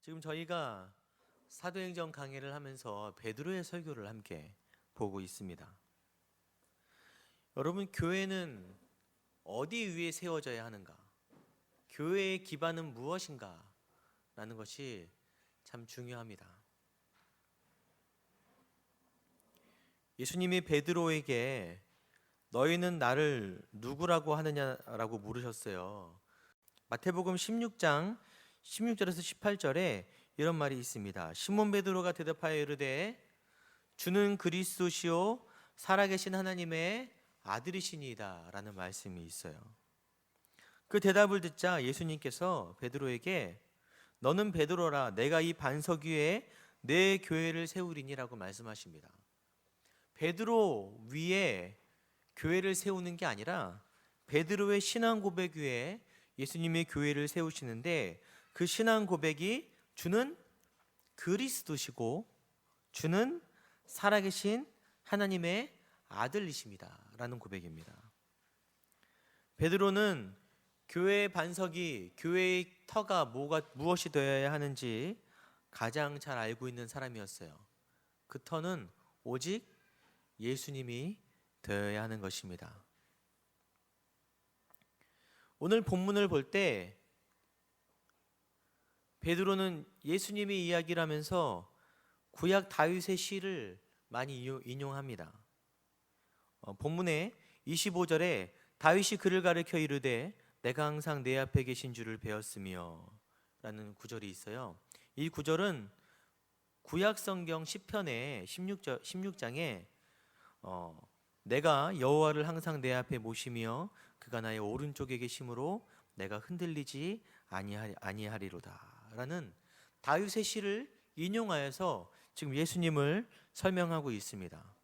지금 저희가 사도행전 강해를 하면서 베드로의 설교를 함께 보고 있습니다. 여러분, 교회는 어디 위에 세워져야 하는가? 교회의 기반은 무엇인가? 라는 것이 참 중요합니다. 예수님이 베드로에게 너희는 나를 누구라고 하느냐라고 물으셨어요. 마태복음 16장 16절에서 18절에 이런 말이 있습니다. 시몬 베드로가 대답하여 이르되 주는 그리스도시요 살아계신 하나님의 아들이시니이다 라는 말씀이 있어요. 그 대답을 듣자 예수님께서 베드로에게 너는 베드로라 내가 이 반석 위에 내 교회를 세우리니라고 말씀하십니다. 베드로 위에 교회를 세우는 게 아니라 베드로의 신앙 고백 위에 예수님의 교회를 세우시는데, 그 신앙 고백이 주는 그리스도시고 주는 살아계신 하나님의 아들이십니다 라는 고백입니다. 베드로는 교회의 반석이, 교회의 터가 무엇이 되어야 하는지 가장 잘 알고 있는 사람이었어요. 그 터는 오직 예수님이 되어야 하는 것입니다. 오늘 본문을 볼 때 베드로는 예수님의 이야기를 하면서 구약 다윗의 시를 많이 인용합니다. 본문의 25절에 다윗이 그를 가리켜 이르되 내가 항상 내 앞에 계신 줄을 배웠으며 라는 구절이 있어요. 이 구절은 구약 성경 시편의 16장에 내가 여호와를 항상 내 앞에 모시며 그가 나의 오른쪽에 계심으로 내가 흔들리지 아니하리로다 라는 다윗의 시를 인용하여서 지금 예수님을 설명하고 있습니다.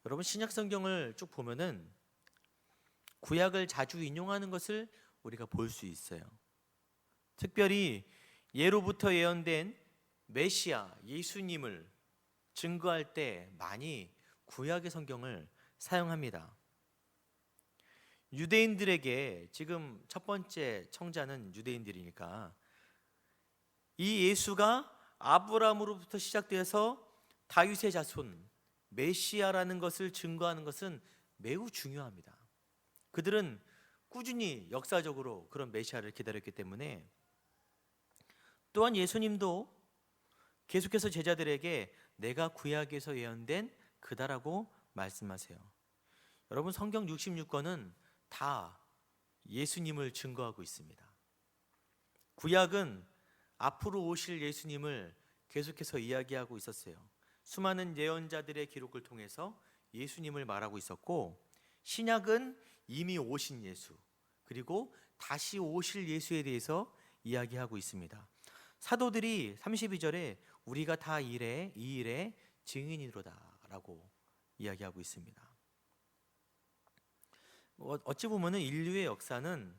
여러분, 신약 성경을 쭉 보면은 구약을 자주 인용하는 것을 우리가 볼 수 있어요. 특별히 예로부터 예언된 메시아 예수님을 증거할 때 많이 구약의 성경을 사용합니다. 유대인들에게, 지금 첫 번째 청자는 유대인들이니까 이 예수가 아브라함으로부터 시작되어서 다윗의 자손 메시아라는 것을 증거하는 것은 매우 중요합니다. 그들은 꾸준히 역사적으로 그런 메시아를 기다렸기 때문에, 또한 예수님도 계속해서 제자들에게 내가 구약에서 예언된 그다라고 말씀하세요. 여러분, 성경 66권은 다 예수님을 증거하고 있습니다. 구약은 앞으로 오실 예수님을 계속해서 이야기하고 있었어요. 수많은 예언자들의 기록을 통해서 예수님을 말하고 있었고, 신약은 이미 오신 예수, 그리고 다시 오실 예수에 대해서 이야기하고 있습니다. 사도들이 32절에 우리가 다 이 일의 증인이로다 라고 이야기하고 있습니다. 어찌 보면 인류의 역사는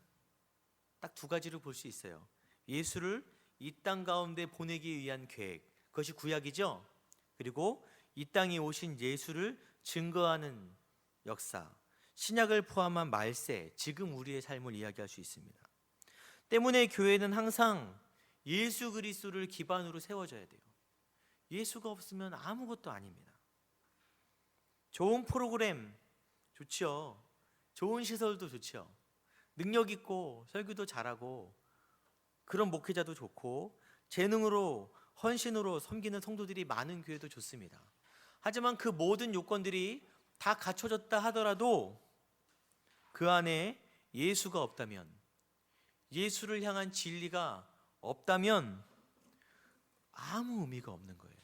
딱 두 가지로 볼 수 있어요. 예수를 이 땅 가운데 보내기 위한 계획, 그것이 구약이죠. 그리고 이 땅에 오신 예수를 증거하는 역사, 신약을 포함한 말세, 지금 우리의 삶을 이야기할 수 있습니다. 때문에 교회는 항상 예수 그리스도를 기반으로 세워져야 돼요. 예수가 없으면 아무것도 아닙니다. 좋은 프로그램 좋죠. 좋은 시설도 좋죠. 능력 있고 설교도 잘하고 그런 목회자도 좋고 재능으로 헌신으로 섬기는 성도들이 많은 교회도 좋습니다. 하지만 그 모든 요건들이 다 갖춰졌다 하더라도 그 안에 예수가 없다면, 예수를 향한 진리가 없다면 아무 의미가 없는 거예요.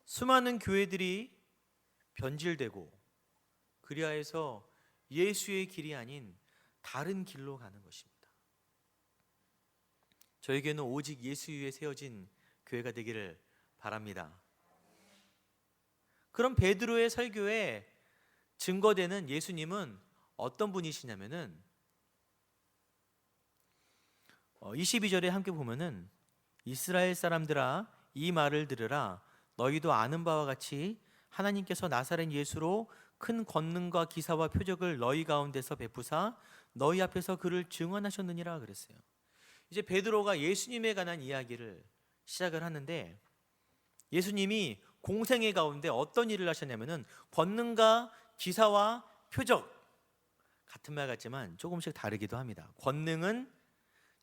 수많은 교회들이 변질되고 그리하여서 예수의 길이 아닌 다른 길로 가는 것입니다. 저에게는 오직 예수 위에 세워진 교회가 되기를 바랍니다. 그럼 베드로의 설교에 증거되는 예수님은 어떤 분이시냐면은 22절에 함께 보면은 이스라엘 사람들아 이 말을 들으라 너희도 아는 바와 같이 하나님께서 나사렛 예수로 큰 권능과 기사와 표적을 너희 가운데서 베푸사 너희 앞에서 그를 증언하셨느니라 그랬어요. 이제 베드로가 예수님에 관한 이야기를 시작을 하는데, 예수님이 공생애 가운데 어떤 일을 하셨냐면은 권능과 기사와 표적, 같은 말 같지만 조금씩 다르기도 합니다. 권능은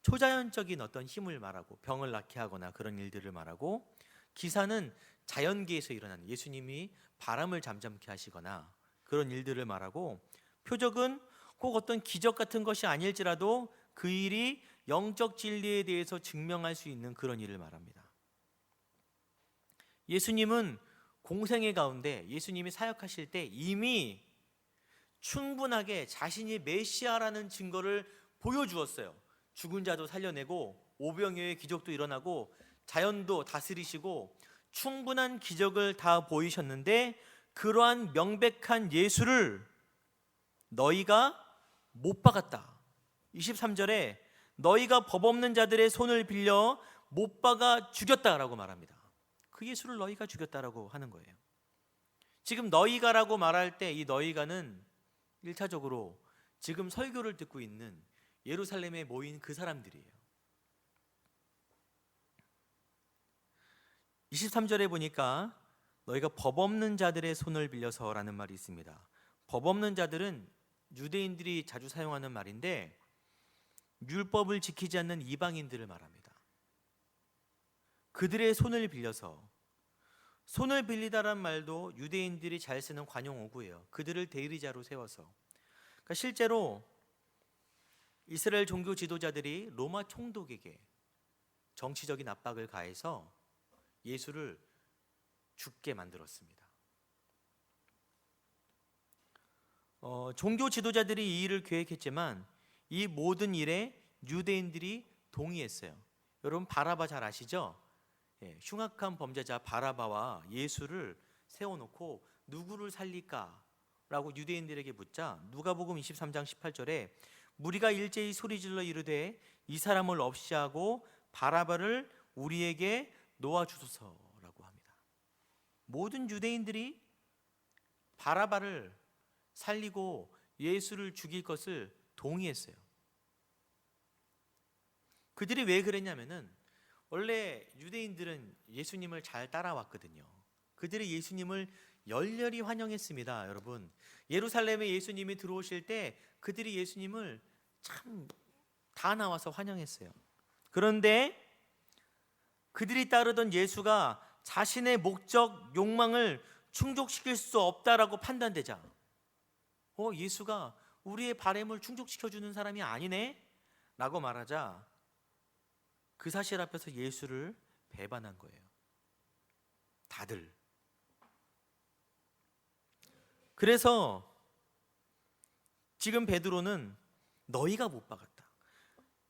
초자연적인 어떤 힘을 말하고 병을 낫게 하거나 그런 일들을 말하고, 기사는 자연계에서 일어나는, 예수님이 바람을 잠잠케 하시거나 그런 일들을 말하고, 표적은 꼭 어떤 기적 같은 것이 아닐지라도 그 일이 영적 진리에 대해서 증명할 수 있는 그런 일을 말합니다. 예수님은 공생애 가운데, 예수님이 사역하실 때 이미 충분하게 자신이 메시아라는 증거를 보여주었어요. 죽은 자도 살려내고 오병이어의 기적도 일어나고 자연도 다스리시고 충분한 기적을 다 보이셨는데, 그러한 명백한 예수를 너희가 못 박았다. 23절에 너희가 법 없는 자들의 손을 빌려 못 박아 죽였다라고 말합니다. 그 예수를 너희가 죽였다라고 하는 거예요. 지금 너희가라고 말할 때 이 너희가는 1차적으로 지금 설교를 듣고 있는 예루살렘에 모인 그 사람들이에요. 23절에 보니까 너희가 법 없는 자들의 손을 빌려서라는 말이 있습니다. 법 없는 자들은 유대인들이 자주 사용하는 말인데, 율법을 지키지 않는 이방인들을 말합니다. 그들의 손을 빌려서, 손을 빌리다란 말도 유대인들이 잘 쓰는 관용어구예요. 그들을 대리자로 세워서. 그러니까 실제로 이스라엘 종교 지도자들이 로마 총독에게 정치적인 압박을 가해서 예수를 죽게 만들었습니다. 종교 지도자들이 이 일을 계획했지만 이 모든 일에 유대인들이 동의했어요. 여러분 바라바 잘 아시죠? 흉악한 범죄자 바라바와 예수를 세워놓고 누구를 살릴까? 라고 유대인들에게 묻자 누가복음 23장 18절에 무리가 일제히 소리질러 이르되 이 사람을 없이 하고 바라바를 우리에게 놓아주소서라고 합니다. 모든 유대인들이 바라바를 살리고 예수를 죽일 것을 동의했어요. 그들이 왜 그랬냐면은 원래 유대인들은 예수님을 잘 따라왔거든요. 그들이 예수님을 열렬히 환영했습니다. 여러분, 예루살렘에 예수님이 들어오실 때 그들이 예수님을 참 다 나와서 환영했어요. 그런데 그들이 따르던 예수가 자신의 목적, 욕망을 충족시킬 수 없다라고 판단되자 예수가 우리의 바램을 충족시켜주는 사람이 아니네? 라고 말하자 그 사실 앞에서 예수를 배반한 거예요. 다들. 그래서 지금 베드로는 너희가 못 박았다.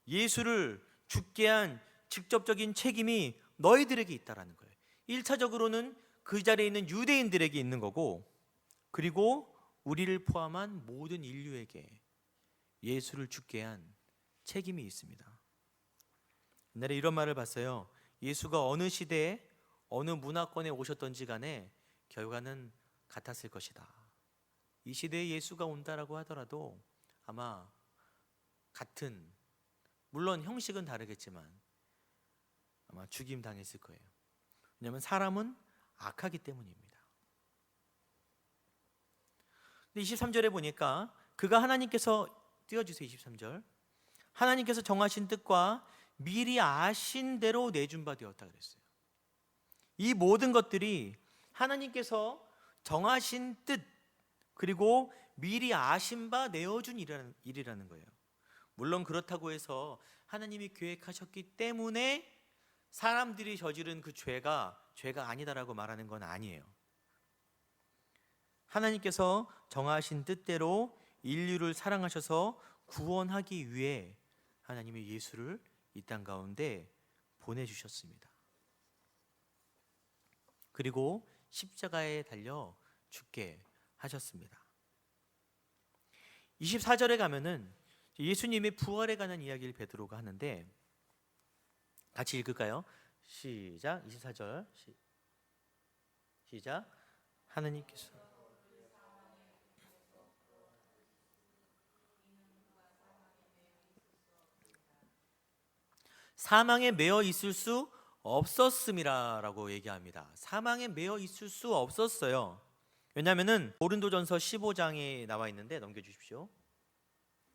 예수를 죽게 한 직접적인 책임이 너희들에게 있다라는 거예요. 1차적으로는 그 자리에 있는 유대인들에게 있는 거고, 그리고 우리를 포함한 모든 인류에게 예수를 죽게 한 책임이 있습니다. 옛날에 이런 말을 봤어요. 예수가 어느 시대에 어느 문화권에 오셨던지 간에 결과는 같았을 것이다. 이 시대에 예수가 온다라고 하더라도 아마 같은, 물론 형식은 다르겠지만 아마 죽임 당했을 거예요. 왜냐하면 사람은 악하기 때문입니다. 근데 23절에 보니까 그가 하나님께서, 띄워주세요 23절, 하나님께서 정하신 뜻과 미리 아신 대로 내준 바 되었다 그랬어요. 이 모든 것들이 하나님께서 정하신 뜻, 그리고 미리 아신 바 내어준 일이라는 거예요. 물론 그렇다고 해서 하나님이 계획하셨기 때문에 사람들이 저지른 그 죄가 아니다라고 말하는 건 아니에요. 하나님께서 정하신 뜻대로 인류를 사랑하셔서 구원하기 위해 하나님이 예수를 이 땅 가운데 보내주셨습니다. 그리고 십자가에 달려 죽게 하셨습니다. 24절에 가면은 예수님의 부활에 관한 이야기를 베드로가 하는데 같이 읽을까요? 시작. 24절 시작. 하나님께서 사망에 매여 있을 수 없었음이라고 얘기합니다. 사망에 매여 있을 수 없었어요. 왜냐하면은 고린도전서 15장에 나와 있는데 넘겨주십시오.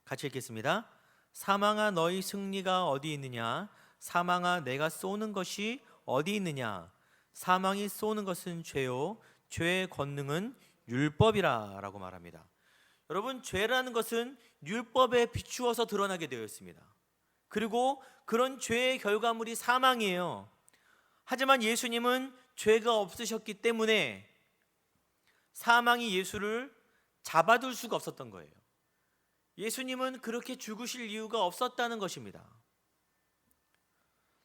같이 읽겠습니다. 사망아 너희 승리가 어디 있느냐? 사망아 내가 쏘는 것이 어디 있느냐? 사망이 쏘는 것은 죄요 죄의 권능은 율법이라 라고 말합니다. 여러분, 죄라는 것은 율법에 비추어서 드러나게 되어 있습니다. 그리고 그런 죄의 결과물이 사망이에요. 하지만 예수님은 죄가 없으셨기 때문에 사망이 예수를 잡아둘 수가 없었던 거예요. 예수님은 그렇게 죽으실 이유가 없었다는 것입니다.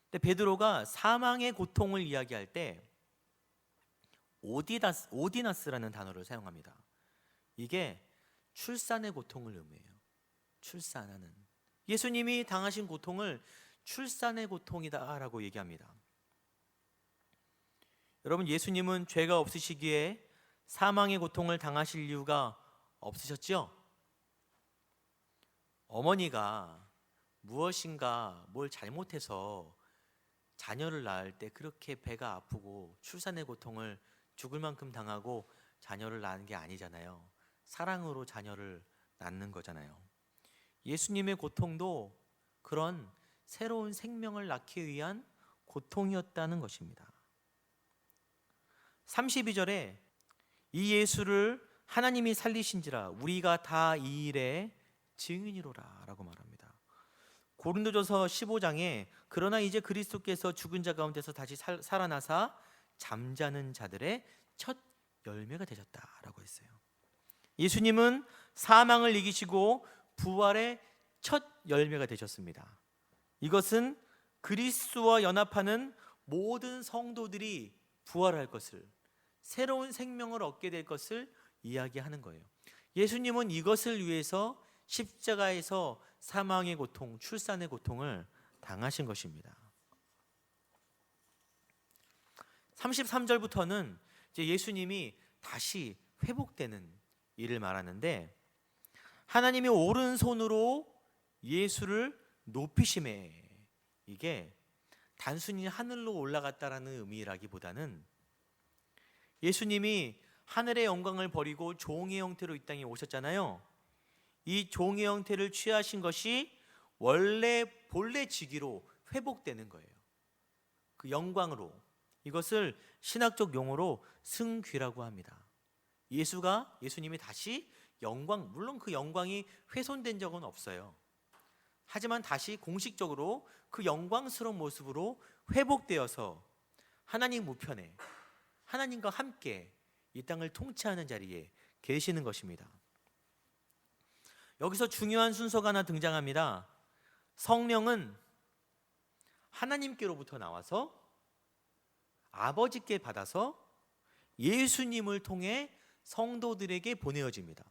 근데 베드로가 사망의 고통을 이야기할 때 오디나스라는 단어를 사용합니다. 이게 출산의 고통을 의미해요. 출산하는, 예수님이 당하신 고통을 출산의 고통이다라고 얘기합니다. 여러분, 예수님은 죄가 없으시기에 사망의 고통을 당하실 이유가 없으셨죠? 어머니가 무엇인가 뭘 잘못해서 자녀를 낳을 때 그렇게 배가 아프고 출산의 고통을 죽을 만큼 당하고 자녀를 낳은 게 아니잖아요. 사랑으로 자녀를 낳는 거잖아요. 예수님의 고통도 그런 새로운 생명을 낳기 위한 고통이었다는 것입니다. 32절에 이 예수를 하나님이 살리신지라 우리가 다 이 일의 증인이로라 라고 말합니다. 고린도전서 15장에 그러나 이제 그리스도께서 죽은 자 가운데서 다시 살아나사 잠자는 자들의 첫 열매가 되셨다라고 했어요. 예수님은 사망을 이기시고 부활의 첫 열매가 되셨습니다. 이것은 그리스도와 연합하는 모든 성도들이 부활할 것을, 새로운 생명을 얻게 될 것을 이야기하는 거예요. 예수님은 이것을 위해서 십자가에서 사망의 고통, 출산의 고통을 당하신 것입니다. 33절부터는 이제 예수님이 다시 회복되는 일을 말하는데, 하나님이 오른손으로 예수를 높이심에, 이게 단순히 하늘로 올라갔다라는 의미라기보다는 예수님이 하늘의 영광을 버리고 종의 형태로 이 땅에 오셨잖아요. 이 종의 형태를 취하신 것이 본래 직위로 회복되는 거예요. 그 영광으로. 이것을 신학적 용어로 승귀라고 합니다. 예수님이 다시 영광, 물론 그 영광이 훼손된 적은 없어요. 하지만 다시 공식적으로 그 영광스러운 모습으로 회복되어서 하나님 우편에 하나님과 함께 이 땅을 통치하는 자리에 계시는 것입니다. 여기서 중요한 순서가 하나 등장합니다. 성령은 하나님께로부터 나와서 아버지께 받아서 예수님을 통해 성도들에게 보내어집니다.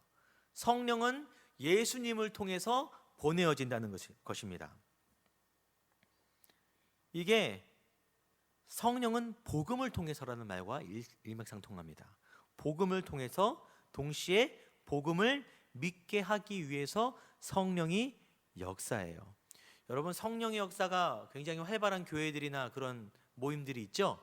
성령은 예수님을 통해서 보내어진다는 것입니다. 이게 성령은 복음을 통해서라는 말과 일맥상통합니다. 복음을 통해서 동시에 복음을 믿게 하기 위해서 성령이 역사해요. 여러분, 성령의 역사가 굉장히 활발한 교회들이나 그런 모임들이 있죠.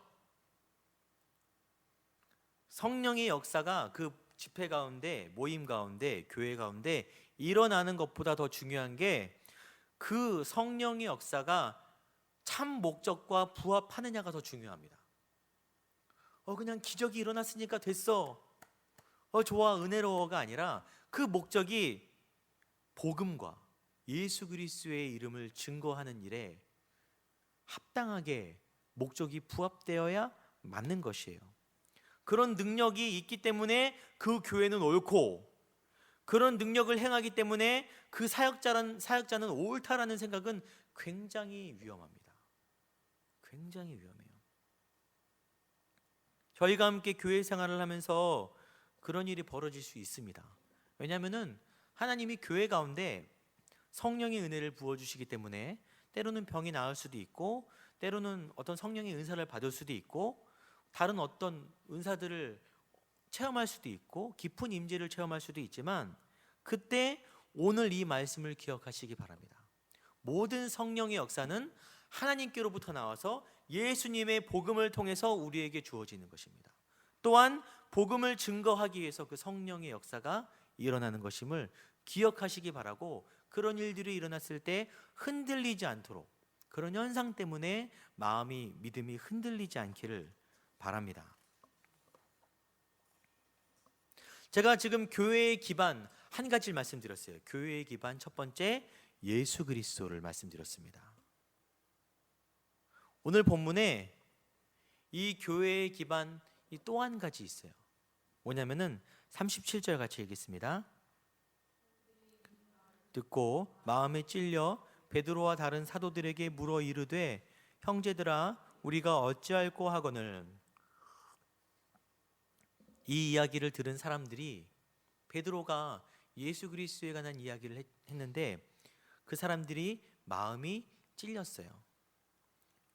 성령의 역사가 그 집회 가운데, 모임 가운데, 교회 가운데 일어나는 것보다 더 중요한 게 그 성령의 역사가 참 목적과 부합하느냐가 더 중요합니다. 그냥 기적이 일어났으니까 됐어, 좋아, 은혜로워가 아니라 그 목적이 복음과 예수 그리스도의 이름을 증거하는 일에 합당하게 목적이 부합되어야 맞는 것이에요. 그런 능력이 있기 때문에 그 교회는 옳고, 그런 능력을 행하기 때문에 그 사역자는 옳다라는 생각은 굉장히 위험합니다. 굉장히 위험해요. 저희가 함께 교회 생활을 하면서 그런 일이 벌어질 수 있습니다. 왜냐하면은 하나님이 교회 가운데 성령의 은혜를 부어주시기 때문에 때로는 병이 나을 수도 있고, 때로는 어떤 성령의 은사를 받을 수도 있고, 다른 어떤 은사들을 체험할 수도 있고, 깊은 임재를 체험할 수도 있지만, 그때 오늘 이 말씀을 기억하시기 바랍니다. 모든 성령의 역사는 하나님께로부터 나와서 예수님의 복음을 통해서 우리에게 주어지는 것입니다. 또한 복음을 증거하기 위해서 그 성령의 역사가 일어나는 것임을 기억하시기 바라고, 그런 일들이 일어났을 때 흔들리지 않도록, 그런 현상 때문에 마음이, 믿음이 흔들리지 않기를 바랍니다. 제가 지금 교회의 기반 한 가지를 말씀드렸어요. 교회의 기반 첫 번째, 예수 그리스도를 말씀드렸습니다. 오늘 본문에 이 교회의 기반이 또 한 가지 있어요. 뭐냐면은 37절 같이 읽겠습니다. 듣고 마음에 찔려 베드로와 다른 사도들에게 물어 이르되, 형제들아 우리가 어찌할꼬 하거늘. 이 이야기를 들은 사람들이 베드로가 예수 그리스도에 관한 이야기를 했는데 그 사람들이 마음이 찔렸어요.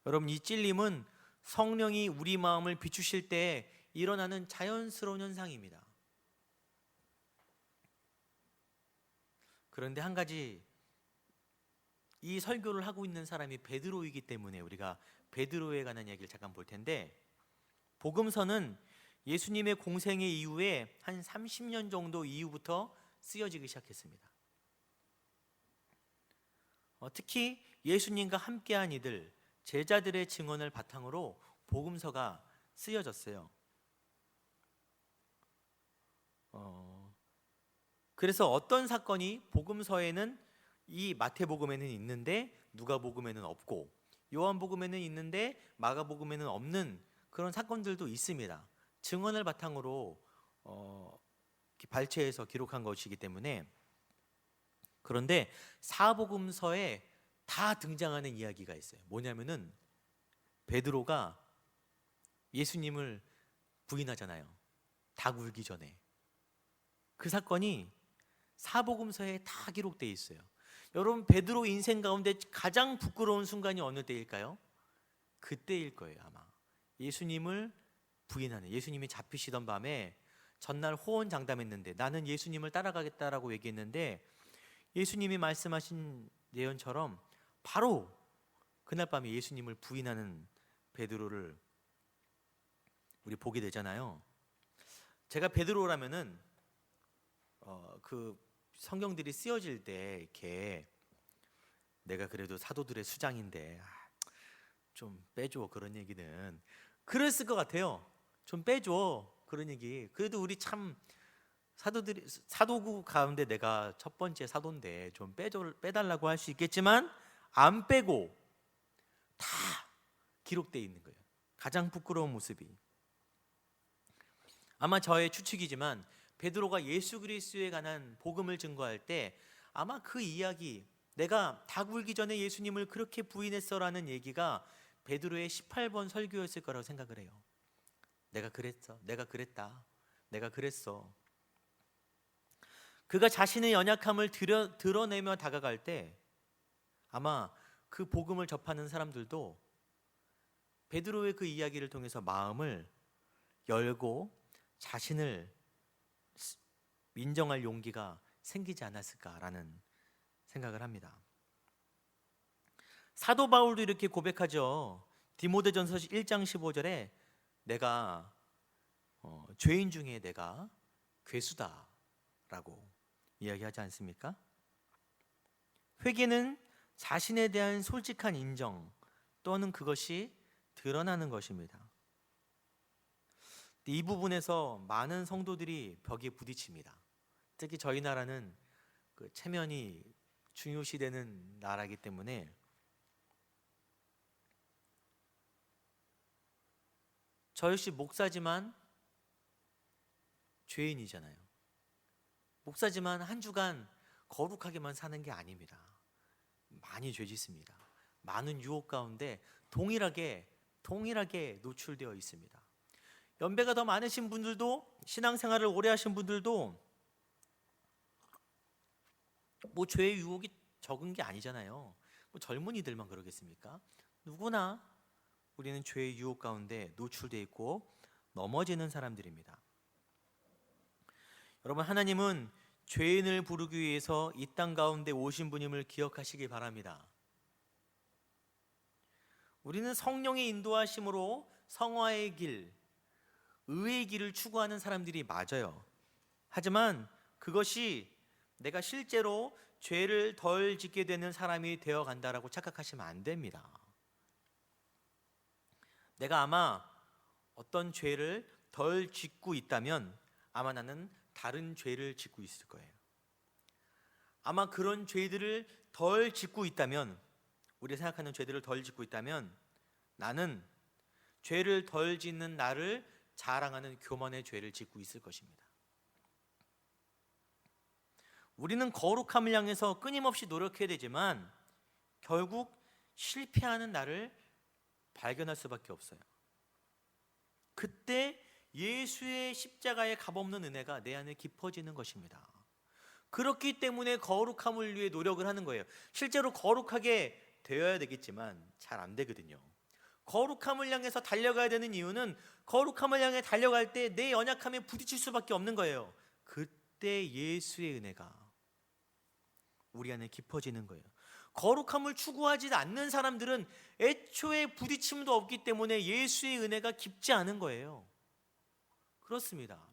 여러분, 이 찔림은 성령이 우리 마음을 비추실 때 일어나는 자연스러운 현상입니다. 그런데 한 가지, 이 설교를 하고 있는 사람이 베드로이기 때문에 우리가 베드로에 관한 이야기를 잠깐 볼 텐데, 복음서는 예수님의 공생의 이후에 한 30년 정도 이후부터 쓰여지기 시작했습니다. 특히 예수님과 함께한 이들, 제자들의 증언을 바탕으로 복음서가 쓰여졌어요. 그래서 어떤 사건이 복음서에는, 이 마태복음에는 있는데 누가복음에는 없고, 요한복음에는 있는데 마가복음에는 없는 그런 사건들도 있습니다. 증언을 바탕으로 발췌해서 기록한 것이기 때문에. 그런데 사복음서에 다 등장하는 이야기가 있어요. 뭐냐면은 베드로가 예수님을 부인하잖아요. 닭 울기 전에. 그 사건이 사복음서에 다 기록되어 있어요. 여러분, 베드로 인생 가운데 가장 부끄러운 순간이 어느 때일까요? 그때일 거예요, 아마. 예수님을 부인하는, 예수님이 잡히시던 밤에 전날 호언장담했는데, 나는 예수님을 따라가겠다라고 얘기했는데 예수님이 말씀하신 예언처럼 바로 그날 밤에 예수님을 부인하는 베드로를 우리 보게 되잖아요. 제가 베드로라면은 그 성경들이 쓰여질 때 이렇게, 내가 그래도 사도들의 수장인데 좀 빼줘, 그런 얘기는 그랬을 것 같아요. 좀 빼줘, 그런 얘기. 그래도 우리 참 사도들이, 사도구 가운데 내가 첫 번째 사도인데 좀 빼달라고 할 수 있겠지만 안 빼고 다 기록되어 있는 거예요. 가장 부끄러운 모습이. 아마 저의 추측이지만 베드로가 예수 그리스도에 관한 복음을 증거할 때 아마 그 이야기, 내가 닭 울기 전에 예수님을 그렇게 부인했어라는 얘기가 베드로의 18번 설교였을 거라고 생각을 해요. 내가 그랬어, 내가 그랬다, 내가 그랬어. 그가 자신의 연약함을 드러내며 다가갈 때 아마 그 복음을 접하는 사람들도 베드로의 그 이야기를 통해서 마음을 열고 자신을 인정할 용기가 생기지 않았을까라는 생각을 합니다. 사도 바울도 이렇게 고백하죠. 디모데전서 1장 15절에 내가 죄인 중에 내가 괴수다라고 이야기하지 않습니까? 회개는 자신에 대한 솔직한 인정 또는 그것이 드러나는 것입니다. 이 부분에서 많은 성도들이 벽에 부딪힙니다. 특히 저희 나라는 그 체면이 중요시되는 나라이기 때문에 저 역시 목사지만 죄인이잖아요. 목사지만 한 주간 거룩하게만 사는 게 아닙니다. 많이 죄짓습니다. 많은 유혹 가운데 동일하게 노출되어 있습니다. 연배가 더 많으신 분들도, 신앙생활을 오래 하신 분들도 뭐 죄의 유혹이 적은 게 아니잖아요. 뭐 젊은이들만 그러겠습니까? 누구나 우리는 죄의 유혹 가운데 노출되어 있고 넘어지는 사람들입니다. 여러분, 하나님은 죄인을 부르기 위해서 이 땅 가운데 오신 분임을 기억하시기 바랍니다. 우리는 성령의 인도하심으로 성화의 길, 의의 길을 추구하는 사람들이 맞아요. 하지만 그것이 내가 실제로 죄를 덜 짓게 되는 사람이 되어 간다라고 착각하시면 안 됩니다. 내가 아마 어떤 죄를 덜 짓고 있다면 아마 나는 다른 죄를 짓고 있을 거예요. 아마 그런 죄들을 덜 짓고 있다면, 우리가 생각하는 죄들을 덜 짓고 있다면 나는 죄를 덜 짓는 나를 자랑하는 교만의 죄를 짓고 있을 것입니다. 우리는 거룩함을 향해서 끊임없이 노력해야 되지만 결국 실패하는 나를 발견할 수밖에 없어요. 그때 예수의 십자가의 값없는 은혜가 내 안에 깊어지는 것입니다. 그렇기 때문에 거룩함을 위해 노력을 하는 거예요. 실제로 거룩하게 되어야 되겠지만 잘 안 되거든요. 거룩함을 향해서 달려가야 되는 이유는 거룩함을 향해 달려갈 때 내 연약함에 부딪힐 수밖에 없는 거예요. 그때 예수의 은혜가 우리 안에 깊어지는 거예요. 거룩함을 추구하지 않는 사람들은 애초에 부딪힘도 없기 때문에 예수의 은혜가 깊지 않은 거예요. 그렇습니다.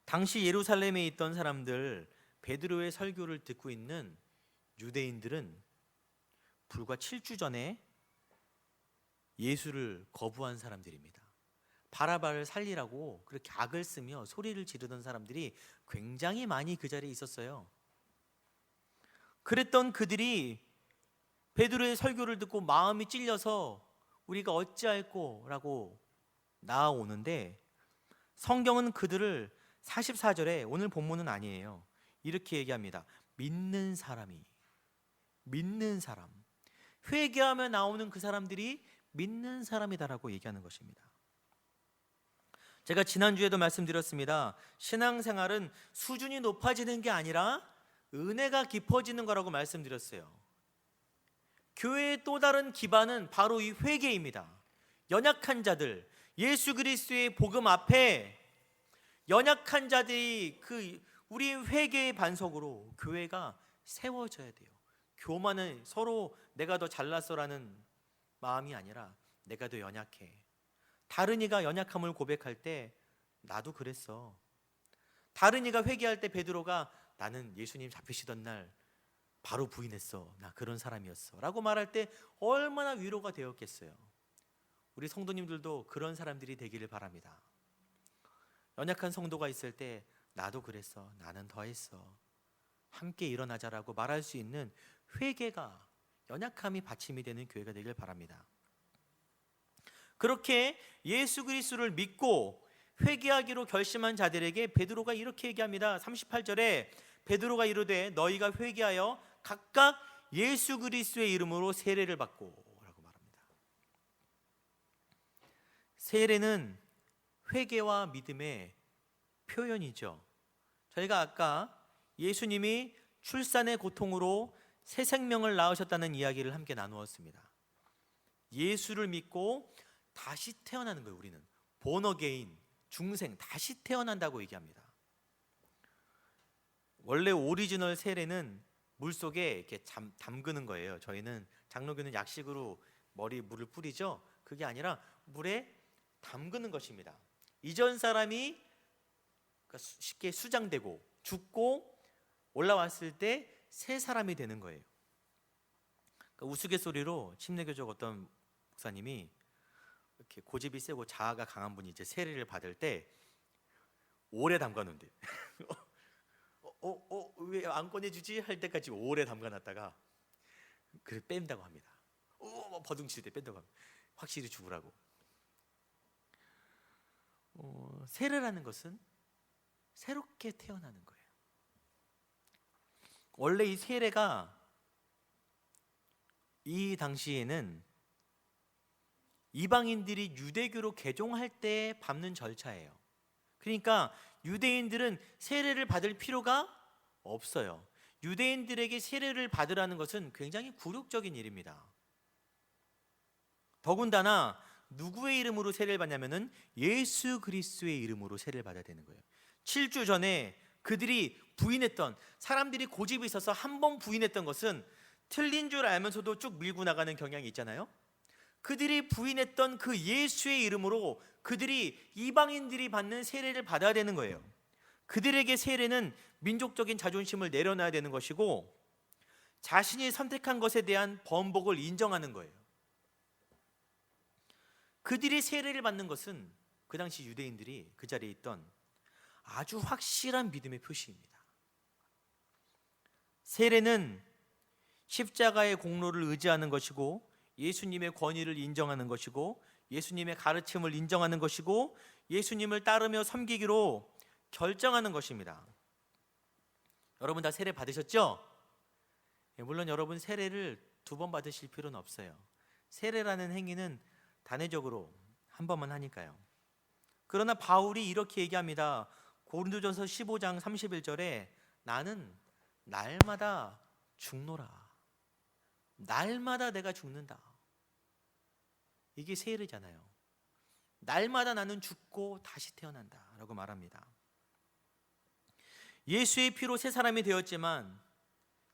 당시 예루살렘에 있던 사람들, 베드로의 설교를 듣고 있는 유대인들은 불과 7주 전에 예수를 거부한 사람들입니다. 바라바를 살리라고 그렇게 악을 쓰며 소리를 지르던 사람들이 굉장히 많이 그 자리에 있었어요. 그랬던 그들이 베드로의 설교를 듣고 마음이 찔려서 우리가 어찌할꼬라고 나아오는데, 성경은 그들을 44절에, 오늘 본문은 아니에요, 이렇게 얘기합니다. 믿는 사람이, 믿는 사람, 회개하며 나오는 그 사람들이 믿는 사람이다라고 얘기하는 것입니다. 제가 지난주에도 말씀드렸습니다. 신앙생활은 수준이 높아지는 게 아니라 은혜가 깊어지는 거라고 말씀드렸어요. 교회의 또 다른 기반은 바로 이 회개입니다. 연약한 자들, 예수 그리스도의 복음 앞에 연약한 자들이 우리 회개의 반석으로 교회가 세워져야 돼요. 교만은 서로 내가 더 잘났어라는 마음이 아니라 내가 더 연약해. 다른 이가 연약함을 고백할 때 나도 그랬어. 다른 이가 회개할 때 베드로가 나는 예수님 잡히시던 날 바로 부인했어, 나 그런 사람이었어 라고 말할 때 얼마나 위로가 되었겠어요. 우리 성도님들도 그런 사람들이 되기를 바랍니다. 연약한 성도가 있을 때 나도 그랬어, 나는 더 했어, 함께 일어나자라고 말할 수 있는 회개가, 연약함이 받침이 되는 교회가 되길 바랍니다. 그렇게 예수 그리스도를 믿고 회개하기로 결심한 자들에게 베드로가 이렇게 얘기합니다. 38절에 베드로가 이르되 너희가 회개하여 각각 예수 그리스도의 이름으로 세례를 받고 라고 말합니다. 세례는 회개와 믿음의 표현이죠. 저희가 아까 예수님이 출산의 고통으로 새 생명을 낳으셨다는 이야기를 함께 나누었습니다. 예수를 믿고 다시 태어나는 거예요. 우리는 born again, 중생, 다시 태어난다고 얘기합니다. 원래 오리지널 세례는 물속에 이렇게 담그는 거예요. 저희는 장로교는 약식으로 물을 뿌리죠. 그게 아니라 물에 담그는 것입니다. 이전 사람이 쉽게 수장되고 죽고 올라왔을 때 새 사람이 되는 거예요. 우스갯소리로 침례교적 어떤 목사님이 이렇게 고집이 세고 자아가 강한 분이 이제 세례를 받을 때 오래 담가놓는데 왜 안 꺼내주지 할 때까지 오래 담가놨다가 그래 뺀다고 합니다. 버둥칠 때 뺀다고 합니다. 확실히 죽으라고. 세례라는 것은 새롭게 태어나는 거예요. 원래 이 세례가 이 당시에는 이방인들이 유대교로 개종할 때 밟는 절차예요. 그러니까 유대인들은 세례를 받을 필요가 없어요. 유대인들에게 세례를 받으라는 것은 굉장히 굴욕적인 일입니다. 더군다나 누구의 이름으로 세례를 받냐면은 예수 그리스도의 이름으로 세례를 받아야 되는 거예요. 7주 전에 그들이 부인했던, 사람들이 고집이 있어서 한 번 부인했던 것은 틀린 줄 알면서도 쭉 밀고 나가는 경향이 있잖아요. 그들이 부인했던 그 예수의 이름으로 그들이 이방인들이 받는 세례를 받아야 되는 거예요. 그들에게 세례는 민족적인 자존심을 내려놔야 되는 것이고 자신이 선택한 것에 대한 번복을 인정하는 거예요. 그들이 세례를 받는 것은 그 당시 유대인들이 그 자리에 있던 아주 확실한 믿음의 표시입니다. 세례는 십자가의 공로를 의지하는 것이고 예수님의 권위를 인정하는 것이고 예수님의 가르침을 인정하는 것이고 예수님을 따르며 섬기기로 결정하는 것입니다. 여러분 다 세례 받으셨죠? 물론 여러분 세례를 2번 받으실 필요는 없어요. 세례라는 행위는 단회적으로 한 번만 하니까요. 그러나 바울이 이렇게 얘기합니다. 고린도전서 15장 31절에 나는 날마다 죽노라. 날마다 내가 죽는다. 이게 세례잖아요. 날마다 나는 죽고 다시 태어난다 라고 말합니다. 예수의 피로 새 사람이 되었지만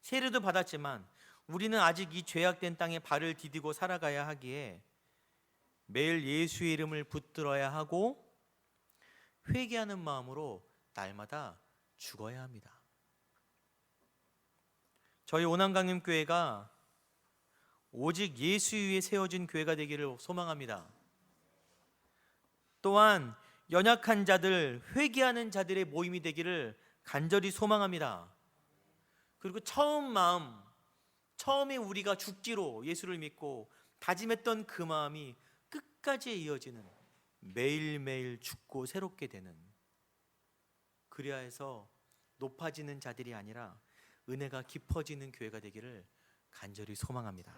세례도 받았지만 우리는 아직 이 죄악된 땅에 발을 디디고 살아가야 하기에 매일 예수의 이름을 붙들어야 하고 회개하는 마음으로 날마다 죽어야 합니다. 저희 오남강림교회가 오직 예수 위에 세워진 교회가 되기를 소망합니다. 또한 연약한 자들, 회개하는 자들의 모임이 되기를 간절히 소망합니다. 그리고 처음에 우리가 죽기로 예수를 믿고 다짐했던 그 마음이 끝까지 이어지는, 매일매일 죽고 새롭게 되는, 그래야 해서 높아지는 자들이 아니라 은혜가 깊어지는 교회가 되기를 간절히 소망합니다.